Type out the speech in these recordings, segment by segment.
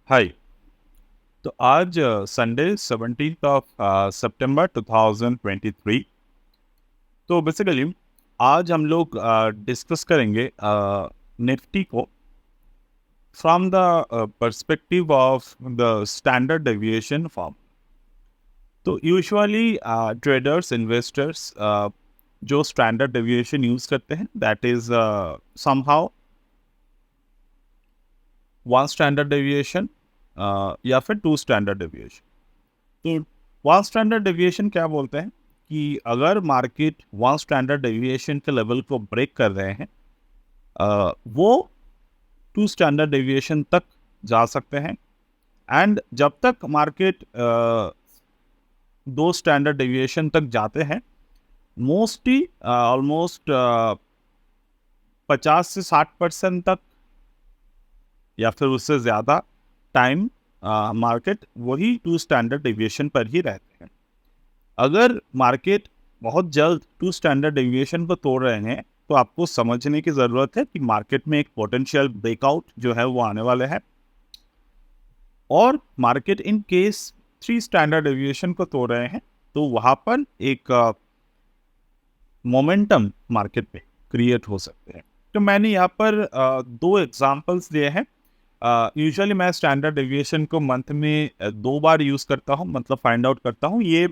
हाय। तो आज Sunday 17th of सितंबर 2023। तो बेसिकली आज हम लोग डिस्कस करेंगे निफ्टी को from the perspective of the standard deviation form. तो यूजुअली ट्रेडर्स इन्वेस्टर्स जो स्टैंडर्ड डेविएशन यूज करते हैं that is somehow one standard deviation या फिर टू स्टैंडर्ड डेविएशन। तो वन स्टैंडर्ड डेविएशन क्या बोलते हैं कि अगर मार्केट वन स्टैंडर्ड डेविएशन के लेवल को ब्रेक कर रहे हैं वो टू स्टैंडर्ड डेविएशन तक जा सकते हैं। एंड जब तक मार्केट दो स्टैंडर्ड डेविएशन तक जाते हैं मोस्टली ऑलमोस्ट 50 से 60% तक या फिर उससे ज़्यादा टाइम मार्केट वही टू स्टैंडर्ड डेविएशन पर ही रहते हैं। अगर मार्केट बहुत जल्द टू स्टैंडर्ड डेविएशन को तोड़ रहे हैं तो आपको समझने की ज़रूरत है कि मार्केट में एक पोटेंशियल ब्रेकआउट जो है वो आने वाले हैं। और market in case three standard deviation को तोड़ रहे हैं तो वहाँ पर एक मोमेंटम मार्केट पे क्रिएट हो सकते हैं। तो मैंने यहाँ पर दो एग्जांपल्स दिए हैं। यूजुअली मैं स्टैंडर्ड डेविएशन को मंथ में दो बार यूज़ करता हूँ, मतलब फाइंड आउट करता हूँ। ये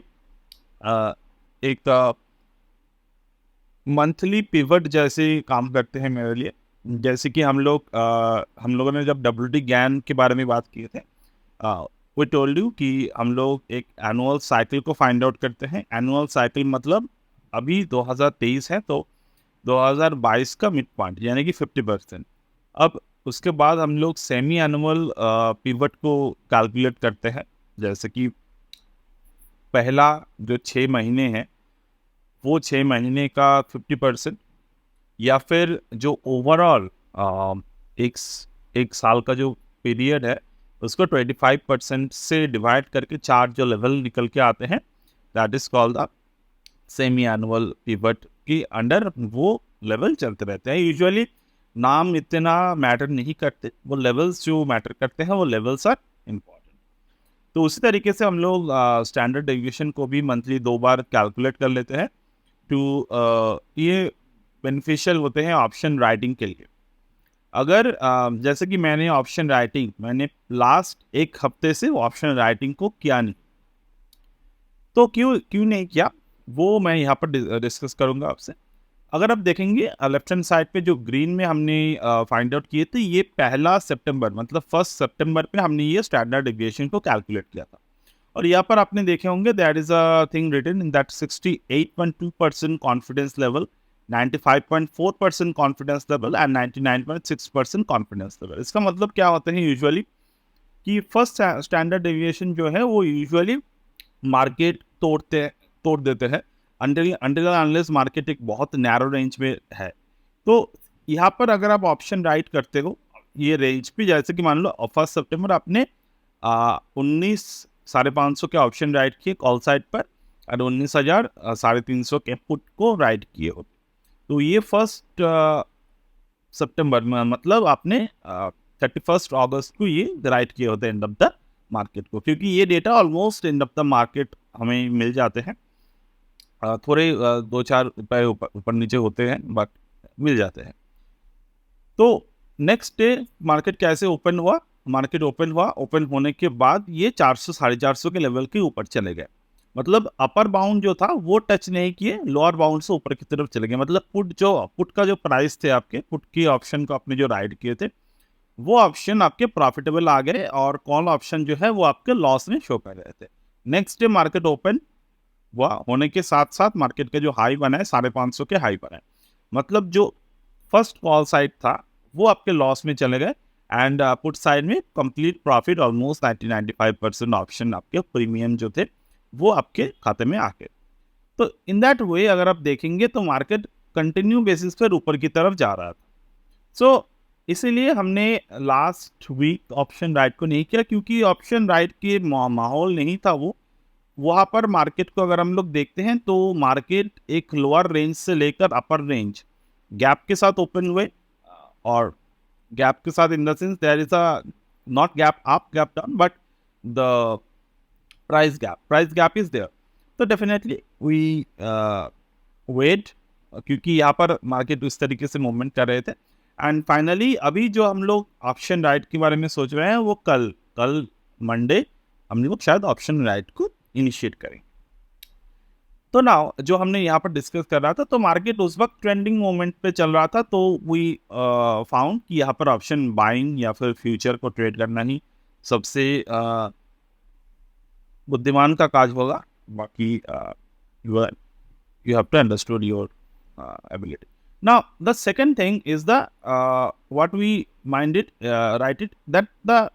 एक मंथली पिवट जैसे काम करते हैं मेरे लिए। जैसे कि हम लोगों ने जब WT ज्ञान के बारे में बात किए थे, वी टोल्ड यू कि हम लोग एक एनुअल साइकिल को फाइंड आउट करते हैं। एनुअल साइकिल मतलब अभी 2023 है तो 2022 का मिड पॉइंट यानी कि 50%। अब उसके बाद हम लोग सेमी एनुअल पिवट को कैलकुलेट करते हैं। जैसे कि पहला जो 6 महीने हैं वो 6 महीने का 50%, या फिर जो ओवरऑल एक एक साल का जो पीरियड है उसको 25% से डिवाइड करके चार जो लेवल निकल के आते हैं that is called the semi annual pivot की अंडर वो लेवल चलते रहते हैं। यूजुअली नाम इतना मैटर नहीं करते, वो लेवल्स जो मैटर करते हैं वो लेवल्स आर इम्पॉर्टेंट। तो उसी तरीके से हम लोग स्टैंडर्ड डेविएशन को भी मंथली दो बार कैलकुलेट कर लेते हैं। टू ये बेनिफिशियल होते हैं ऑप्शन राइटिंग के लिए। अगर जैसे कि मैंने लास्ट एक हफ्ते से ऑप्शन राइटिंग को किया नहीं, तो क्यों क्यों नहीं किया वो मैं यहाँ पर डिस्कस करूँगा आपसे। अगर आप देखेंगे लेफ्ट हैंड साइड पे जो ग्रीन में हमने फाइंड आउट किए थे, ये 1 सितंबर मतलब 1 सितंबर पे हमने ये स्टैंडर्ड डेविएशन को कैलकुलेट किया था। और यहाँ पर आपने देखे होंगे that is a thing written in that 68.2% confidence level, 95.4% confidence level and 99.6% confidence level. इसका मतलब क्या होता है यूजुअली कि फर्स्ट स्टैंडर्ड डेविएशन जो है वो यूजुअली मार्केट तोड़ देते हैं अंटिल अनलेस मार्केट एक बहुत नैरो रेंज में है। तो यहाँ पर अगर आप ऑप्शन राइट करते हो ये रेंज पे, जैसे कि मान लो 1 सितंबर आपने 19,550 के ऑप्शन राइट किए कॉल साइड पर और 19,350 के पुट को राइट किए हो, तो ये 1 सितंबर में मतलब आपने 31 अगस्त को ये राइट किए होते एंड ऑफ द मार्केट को, क्योंकि ये data almost end of the market हमें मिल जाते हैं। थोड़े 2-4 रुपए ऊपर नीचे होते हैं बट मिल जाते हैं। तो नेक्स्ट डे मार्केट कैसे ओपन हुआ? मार्केट ओपन होने के बाद ये 400 450 के लेवल के ऊपर चले गए। मतलब अपर बाउंड जो था वो टच नहीं किए, लोअर बाउंड से ऊपर की तरफ चले गए। मतलब पुट का जो प्राइस थे, आपके पुट की ऑप्शन को आपने जो राइड किए थे वो ऑप्शन आपके प्रॉफिटेबल आ गए और कॉल ऑप्शन जो है वो आपके लॉस में शो कर रहे थे। नेक्स्ट डे मार्केट ओपन हुआ होने के साथ साथ मार्केट के जो हाई बना है 550 के हाई बना है। मतलब जो फर्स्ट कॉल साइड था वो आपके लॉस में चले गए एंड पुट साइड में कंप्लीट प्रॉफिट ऑलमोस्ट 90-95% ऑप्शन आपके प्रीमियम जो थे वो आपके खाते में आ गए। तो इन दैट वे अगर आप देखेंगे तो मार्केट कंटिन्यू बेसिस पर ऊपर की तरफ जा रहा था। सो इसीलिए हमने लास्ट वीक ऑप्शन राइट को नहीं किया, क्योंकि ऑप्शन राइट के माहौल नहीं था वो। वहाँ पर मार्केट को अगर हम लोग देखते हैं तो मार्केट एक लोअर रेंज से लेकर अपर रेंज गैप के साथ ओपन हुए, और गैप के साथ in the sense there is a not gap up, gap down, but the price gap is there. तो definitely we wait, क्योंकि यहाँ पर मार्केट उस तरीके से मूवमेंट कर रहे थे। एंड फाइनली अभी जो हम लोग ऑप्शन राइट के बारे में सोच रहे हैं वो कल मंडे हम लोग शायद ऑप्शन राइट को इनिशिएट करें। तो नाउ जो हमने यहाँ पर डिस्कस कर रहा था, तो मार्केट उस वक्त ट्रेंडिंग मोमेंट पे चल रहा था, तो वी फाउंड कि यहाँ पर ऑप्शन बाइंग या फिर फ्यूचर को ट्रेड करना ही सबसे बुद्धिमान का काज होगा। बाकी you have to understood your ability. Now the second thing is the what we minded write it that the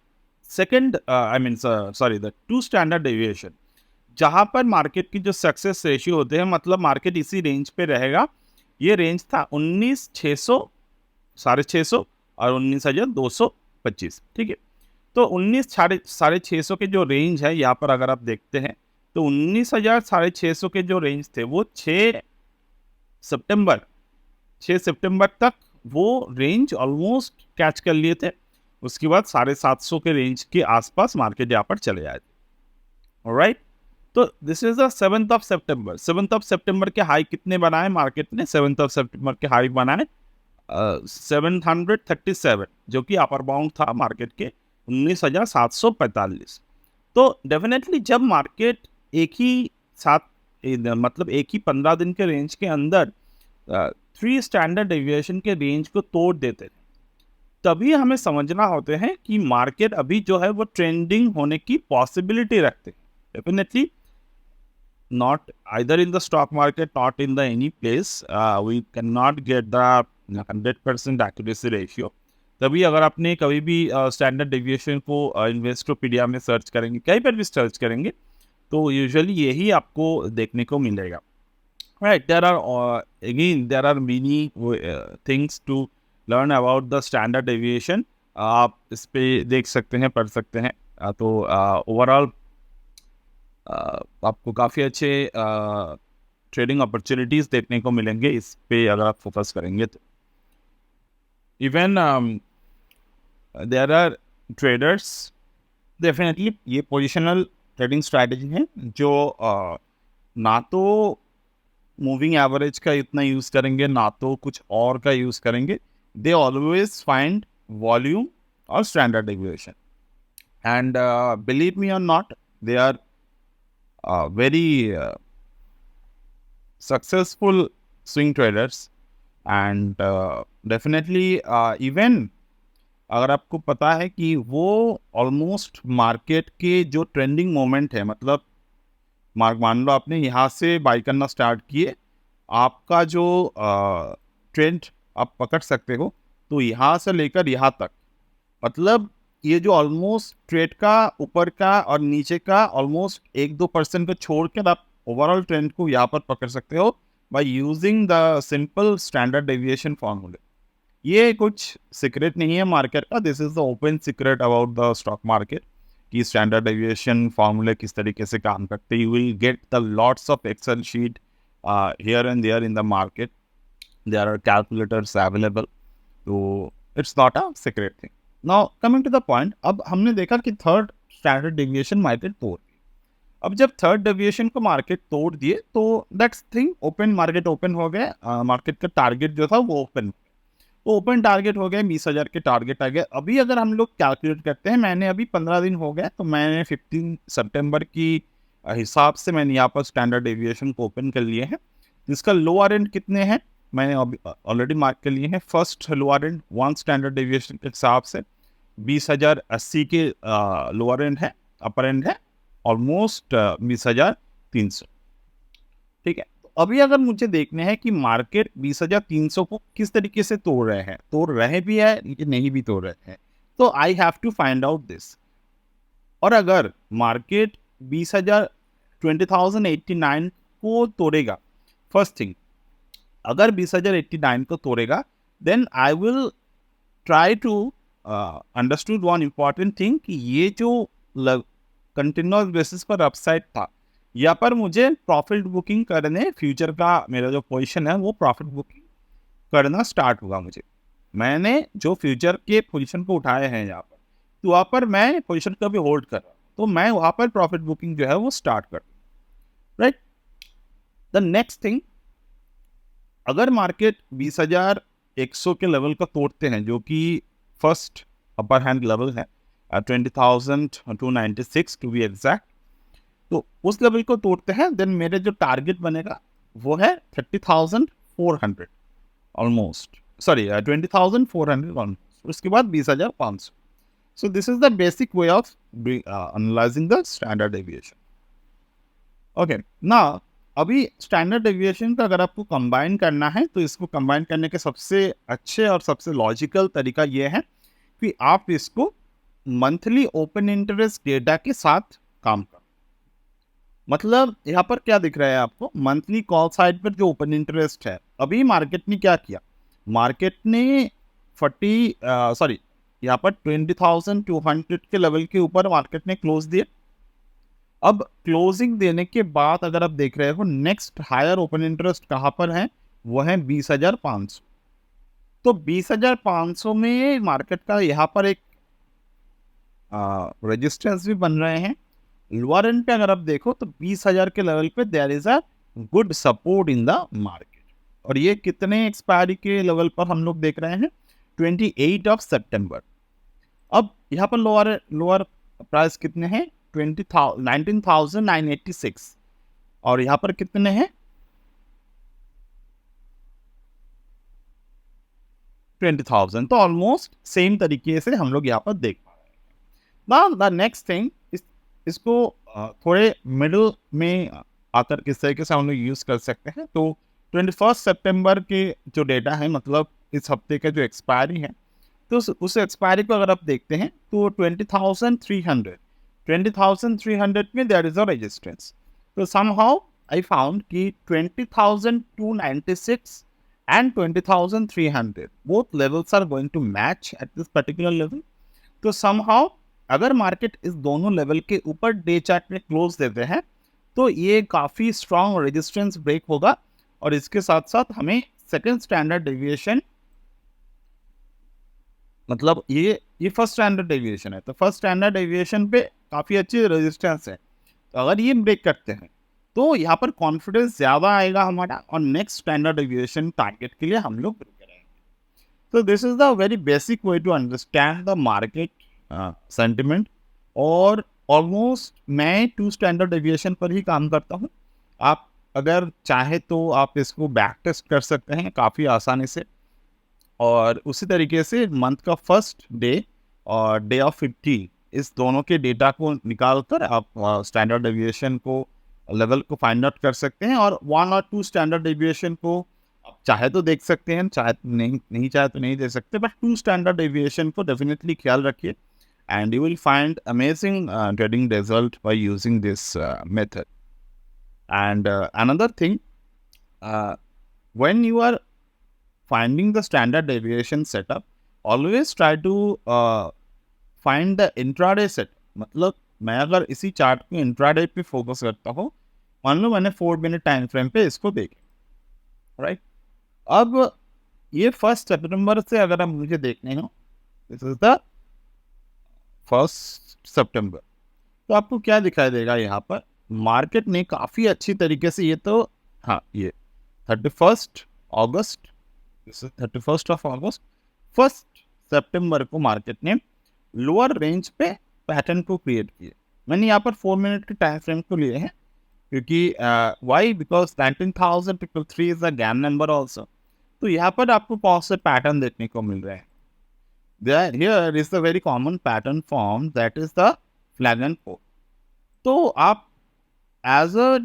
second the two standard deviation, जहाँ पर मार्केट की जो सक्सेस रेशियो होते हैं, मतलब मार्केट इसी रेंज पे रहेगा। ये रेंज था 19,600, 650 और 19,225, ठीक है। तो 19,650 के जो रेंज है यहाँ पर अगर आप देखते हैं तो 19,650 के जो रेंज थे वो 6 सितंबर तक वो रेंज ऑलमोस्ट कैच कर लिए थे। उसके बाद 750 के रेंज के आसपास मार्केट यहाँ पर चले आए थे। ऑलराइट, तो this is the 7th of September. 7th of September के हाई कितने बनाए मार्केट ने? 7th ऑफ सितंबर के हाई बनाए 737, जो कि अपर बाउंड था मार्केट के 19,745। तो डेफिनेटली जब मार्केट एक ही साथ मतलब एक ही 15 दिन के रेंज के अंदर 3 स्टैंडर्ड डेविएशन के रेंज को तोड़ देते थे, तभी हमें समझना होते हैं कि मार्केट अभी जो है वो ट्रेंडिंग होने की पॉसिबिलिटी रखते हैं। Definitely not either in the stock market, not in the any place, we cannot get the 100% accuracy ratio. तभी अगर आपने कभी भी स्टैंडर्ड डेविएशन को इन्वेस्टोपीडिया में सर्च करेंगे, कहीं पर भी सर्च करेंगे, तो यूजुअली यही आपको देखने को मिलेगा। Right, there are many things to learn about the standard deviation. आप इस पे देख सकते हैं, पढ़ सकते हैं। तो ओवरऑल आपको काफ़ी अच्छे ट्रेडिंग अपॉर्चुनिटीज़ देखने को मिलेंगे इस पे अगर आप फोकस करेंगे तो। Even there are traders, definitely ये पोजिशनल ट्रेडिंग स्ट्रैटेजी है जो ना तो मूविंग एवरेज का इतना यूज़ करेंगे ना तो कुछ और का यूज़ करेंगे। दे ऑलवेज फाइंड वॉल्यूम और standard deviation, and believe me or not, they are very successful swing traders, and definitely even अगर आपको पता है कि वो ऑलमोस्ट मार्केट के जो ट्रेंडिंग मोमेंट है, मतलब मान लो आपने यहाँ से बाई करना स्टार्ट किए, आपका जो ट्रेंड आप पकड़ सकते हो तो यहाँ से लेकर यहाँ तक, मतलब ये जो ऑलमोस्ट ट्रेड का ऊपर का और नीचे का ऑलमोस्ट 1-2% को छोड़कर आप ओवरऑल ट्रेंड को यहाँ पर पकड़ सकते हो by using the simple standard deviation फॉर्मूले। ये कुछ सीक्रेट नहीं है मार्केट का, this is the open secret about the stock market कि स्टैंडर्ड डेविएशन फॉर्मूले किस तरीके से काम करते हैं। You will get the lots of Excel sheet here and there in the market, there are calculators available, तो it's not a secret thing. Now coming to the point, अब हमने देखा कि थर्ड स्टैंडर्ड डेविएशन मार्केट तोड़ दी। अब जब third deviation को market तोड़ दिए तो that's thing open, market open हो गए, मार्केट का टारगेट जो था वो ओपन टारगेट हो गए, 20,000 के टारगेट आ गए। अभी अगर हम लोग कैलकुलेट करते हैं, मैंने अभी 15 दिन हो गए, तो मैंने 15 सितंबर की हिसाब से मैंने यहाँ पर स्टैंडर्ड डेविएशन को ओपन कर लिए हैं। इसका लोअर एंड कितने हैं मैंने ऑलरेडी मार्क कर लिए हैं। First lower and 1 standard deviation के हिसाब से 20,080 के लोअर एंड है, अपर एंड है ऑलमोस्ट 20,300, ठीक है। तो अभी अगर मुझे देखना है कि मार्केट 20,300 को किस तरीके से तोड़ रहे भी है कि नहीं भी तोड़ रहे हैं, तो I have to find out this. और अगर मार्केट 20,089 को तोड़ेगा, फर्स्ट थिंग, अगर 20,089 को तोड़ेगा, then I will try to understood one important thing कि ये जो कंटिन्यूअस बेसिस पर अपसाइड था, यहाँ पर मुझे प्रॉफिट बुकिंग करने, फ्यूचर का मेरा जो पोजीशन है वो प्रॉफिट बुकिंग करना स्टार्ट होगा। मैंने जो फ्यूचर के पोजीशन को उठाए हैं यहाँ पर, तो वहाँ पर मैं पोजीशन को भी होल्ड कर रहा हूँ, तो मैं वहाँ पर प्रॉफिट बुकिंग जो है वो स्टार्ट कर, राइट। द नेक्स्ट थिंग, अगर मार्केट 20,100 के लेवल का तोड़ते हैं, जो कि फर्स्ट अपर हैंड लेवल है 20,296 टू बी एग्जैक्ट, तो उस लेवल को तोड़ते हैं, देन मेरे जो टारगेट बनेगा वो है 30,400 ऑलमोस्ट, सॉरी 20,400 ऑलमोस्ट, उसके बाद 20,500। So this is the basic way of analysing the standard deviation. Okay ना, अभी स्टैंडर्ड डेविएशन का अगर आपको कंबाइन करना है, तो इसको कंबाइन करने के सबसे अच्छे और सबसे लॉजिकल तरीका ये है कि आप इसको मंथली ओपन इंटरेस्ट डेटा के साथ काम करो। मतलब यहाँ पर क्या दिख रहा है आपको, मंथली कॉल साइड पर जो ओपन इंटरेस्ट है, अभी मार्केट ने क्या किया, मार्केट ने 20,200 के लेवल के ऊपर मार्केट ने क्लोज दिए। अब क्लोजिंग देने के बाद अगर आप देख रहे हो, नेक्स्ट हायर ओपन इंटरेस्ट कहाँ पर है, वो है 20,500। तो 20,500 में मार्केट का यहाँ पर एक रेजिस्टेंस भी बन रहे हैं। लोअर एंड पे अगर आप देखो तो 20,000 के लेवल पे there is a good support in the market. और ये कितने एक्सपायरी के लेवल पर हम लोग देख रहे हैं, 28 सितंबर। अब यहाँ पर लोअर प्राइस कितने हैं, 19,986, और यहाँ पर कितने हैं 20,000। तो ऑलमोस्ट सेम तरीके से हम लोग यहाँ पर देख पा रहे हैं। नाउ द नेक्स्ट थिंग, इसको थोड़े मिडल में आकर किस तरीके से हम लोग यूज कर सकते हैं। तो 21 सितंबर के जो डेटा है, मतलब इस हफ्ते का जो एक्सपायरी है, तो उस एक्सपायरी को अगर आप देखते हैं तो 20,300 में देयर इज अ रेजिस्टेंस। तो समहाउ आई फाउंड कि 20,296 and 20,300 both levels are going to match at this particular level. तो somehow अगर मार्केट इस दोनों लेवल के ऊपर डे चार्ट में क्लोज देते हैं, तो ये काफ़ी स्ट्रॉन्ग रेजिस्टेंस ब्रेक होगा। और इसके साथ साथ हमें सेकंड स्टैंडर्ड डेविएशन, मतलब ये फर्स्ट स्टैंडर्ड डेविएशन है, तो फर्स्ट स्टैंडर्ड डेविएशन पे काफ़ी अच्छी रेजिस्टेंस है। तो अगर ये ब्रेक करते हैं तो यहाँ पर कॉन्फिडेंस ज़्यादा आएगा हमारा, और नेक्स्ट स्टैंडर्ड डेविएशन टारगेट के लिए हम लोग प्रिपेयर रहेंगे। तो this is the very basic way to understand the market sentiment. और ऑलमोस्ट मैं 2 स्टैंडर्ड डेविएशन पर ही काम करता हूँ। आप अगर चाहे तो आप इसको बैक टेस्ट कर सकते हैं काफ़ी आसानी से, और उसी तरीके से मंथ का फर्स्ट डे और डे ऑफ 50, इस दोनों के डेटा को निकाल कर आप स्टैंडर्ड डेविएशन को लेवल को फाइंड आउट कर सकते हैं। और 1 और 2 स्टैंडर्ड डेविएशन को आप चाहे तो देख सकते हैं, चाहे नहीं चाहे तो नहीं दे सकते, बट 2 स्टैंडर्ड डेविएशन को डेफिनेटली ख्याल रखिए, and you will find amazing trading result by using this method. And another thing, when you are finding the standard deviation setup, always try to find the intraday set. मतलब मैं अगर इसी chart में intraday पे focus करता हूँ, मान लो मैंने 4 मिनट टाइम फ्रेम पे इसको देखा, राइट। अब ये 1 सितंबर से अगर आप मुझे देखने हो, दिस इज द 1 सितंबर, तो आपको क्या दिखाई देगा यहाँ पर, मार्केट ने काफ़ी अच्छी तरीके से, ये तो हाँ ये 31 अगस्त, 31 अगस्त, 1 सितंबर को मार्केट ने लोअर रेंज पे पैटर्न को क्रिएट किए। मैंने यहाँ पर 4 मिनट के टाइम फ्रेम को लिए हैं, क्योंकि why, because 19,003 is a gain number also. तो यहाँ पर आपको बहुत से पैटर्न देखने को मिल रहे हैं। Here is the very common pattern form, that is the flag and pole. तो आप एज अ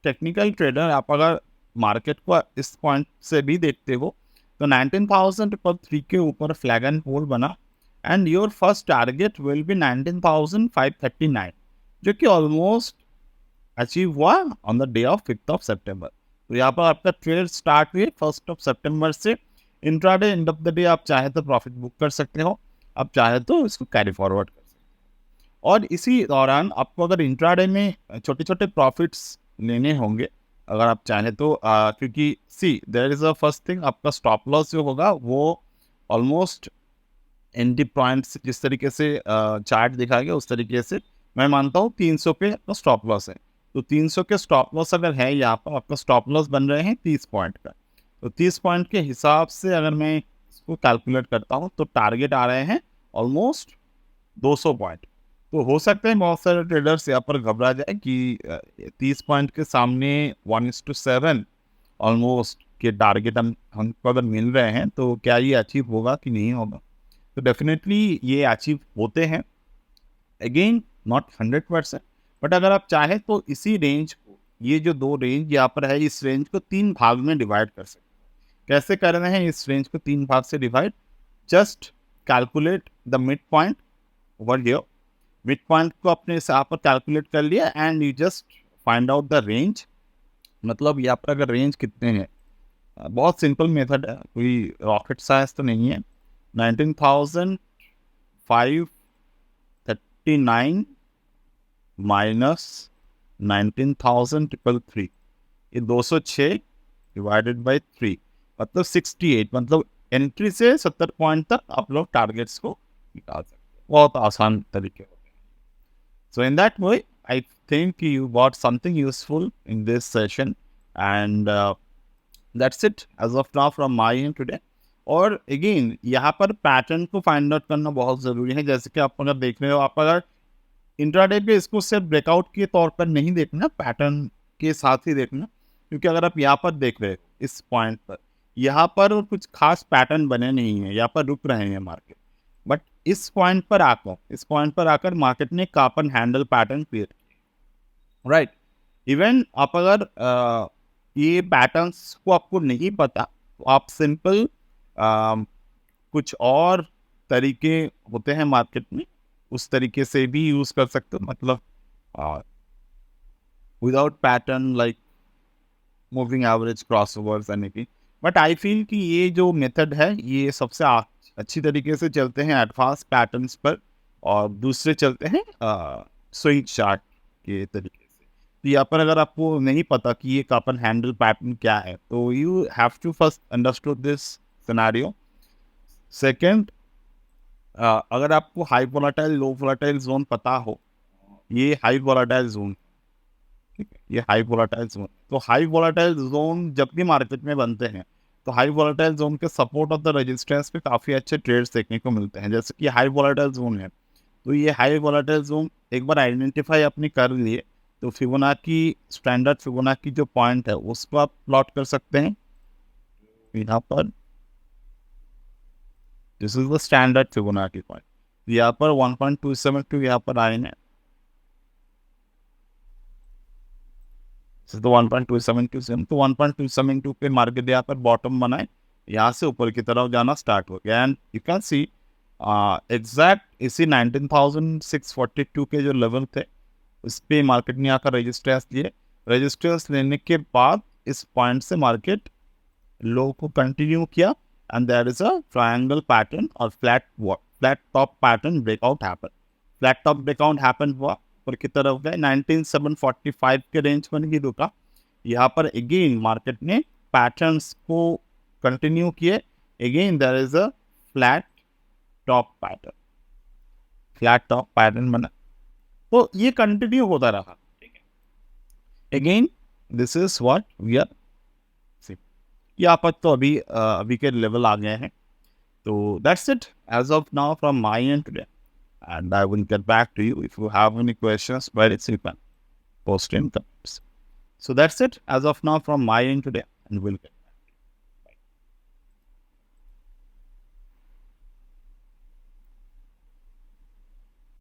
टेक्निकल ट्रेडर, आप अगर मार्केट को इस पॉइंट से भी देखते हो, तो 19,003 के ऊपर फ्लैग एंड पोल बना, and your first target will be 19,539, जो कि ऑलमोस्ट अचीव हुआ ऑन द डे ऑफ 5 सितंबर। तो यहाँ पर आपका ट्रेड स्टार्ट हुई 1 सितंबर से। Intraday end of the day आप चाहे तो प्रॉफिट बुक कर सकते हो, आप चाहे तो इसको कैरी फॉरवर्ड कर सकते हो। और इसी दौरान आपको अगर इंट्राडे में छोटे छोटे प्रॉफिट्स लेने होंगे अगर आप चाहें तो, क्योंकि see there is a first thing, आपका स्टॉप लॉस जो होगा वो ऑलमोस्ट एंट्री पॉइंट्स जिस तरीके से चार्ट दिखा गया उस तरीके से मैं मानता हूँ 300 पे आपका स्टॉप लॉस है। तो 300 के स्टॉप लॉस अगर है यहाँ पर आपका स्टॉप लॉस बन रहे हैं 30 पॉइंट का। तो 30 पॉइंट के हिसाब से अगर मैं इसको कैलकुलेट करता हूँ तो टारगेट आ रहे हैं ऑलमोस्ट 200 पॉइंट। तो हो सकता है बहुत सारे ट्रेडर्स यहाँ पर घबरा जाए कि 30 पॉइंट के सामने 1:7 ऑलमोस्ट के टारगेट हमको अगर मिल रहे हैं तो क्या ये अचीव होगा कि नहीं होगा। तो डेफिनेटली ये अचीव होते हैं, अगेन नॉट 100%, बट अगर आप चाहें तो इसी रेंज को, ये जो दो रेंज यहाँ पर है, इस रेंज को 3 भाग में डिवाइड कर सकते हैं। कैसे कर रहे हैं इस रेंज को 3 भाग से divide? Just calculate the mid point over here. Mid point को अपने हिसाब पर कैलकुलेट कर लिया and you just find out the range. मतलब यहाँ पर अगर रेंज कितने हैं, बहुत सिंपल मेथड है, कोई रॉकेट साइंस तो नहीं है। 19,539 माइनस 19,333, ये 206 डिवाइडेड बाई 3 मतलब 68। मतलब एंट्री से 70 पॉइंट तक आप लोग टारगेट्स को निकाल सकते हैं, बहुत आसान तरीके होते हैं। So in that way I think you got something useful in this session and that's it as of now from my end today. और अगेन यहाँ पर पैटर्न को फाइंड आउट करना बहुत ज़रूरी है। जैसे कि आप अगर देख रहे हो, आप अगर इंट्राडे पे इसको सिर्फ ब्रेकआउट के तौर पर नहीं देखना, पैटर्न के साथ ही देखना। क्योंकि अगर आप यहाँ पर देख रहे हो इस पॉइंट पर, यहाँ पर कुछ खास पैटर्न बने नहीं है, यहाँ पर रुक रहे हैं मार्केट। बट इस पॉइंट पर आकर मार्केट ने कापन हैंडल पैटर्न क्रिएट किया, राइट। इवन आप अगर ये पैटर्न्स को आपको नहीं पता तो आप सिंपल कुछ और तरीके होते हैं मार्केट में, उस तरीके से भी यूज कर सकते हो। मतलब without pattern like moving average, crossovers anything. But I feel कि ये जो मेथड है ये सबसे अच्छी तरीके से चलते हैं एडवांस पैटर्न्स पर, और दूसरे चलते हैं स्विंग चार्ट के तरीके से। तो यहाँ पर अगर आपको नहीं पता कि ये कापन हैंडल पैटर्न क्या है, तो you have to first understood this scenario. Second, अगर आपको high volatile low volatile zone पता हो, ये हाई वोलेटाइल जोन, ठीक है, ये हाई वोलेटाइल जोन। तो हाई वोलेटाइल जोन जब भी मार्केट में बनते हैं तो हाई वोलेटाइल जोन के सपोर्ट ऑफ द रेजिस्टेंस पे काफ़ी अच्छे ट्रेड्स देखने को मिलते हैं। जैसे कि हाई वोलेटाइल जोन है, तो ये हाई वोलेटाइल जोन एक बार आइडेंटिफाई अपनी कर लिए तो फिबोनाची, स्टैंडर्ड फिबोनाची जो पॉइंट है उसको आप प्लॉट कर सकते हैं यहाँ पर। This is the standard Fibonacci point. यहाँ पर 1.272 यहाँ पर आए हैं, तो 1.272 तो 1.272 पे मार्केट यहाँ पर बॉटम बनाए, यहाँ से ऊपर की तरफ जाना स्टार्ट हो गया। And you can see exact इसी 19,642 के जो लेवल थे उस पे मार्केट ने आकर रेजिस्टेंस लिए। रेजिस्टेंस लेने के बाद इस पॉइंट से मार्केट लो को कंटिन्यू किया and there is a triangle pattern और flat top pattern breakout happen. Flat top breakout happen हुआ, ऊपर की तरफ गए, 19,745 के रेंज पर ही रुका। यहाँ पर अगेन मार्केट ने पैटर्न्स को कंटिन्यू किए। Again there is a flat top pattern बना, तो ये कंटिन्यू होता रहा, ठीक है। Again this is what we are see. यहाँ पर तो अभी के लेवल आ गए हैं। तो that's it as of now from my end today, and I will get back to you if you have any questions, but it's you can post in comments. So that's it as of now from my end today, and we'll get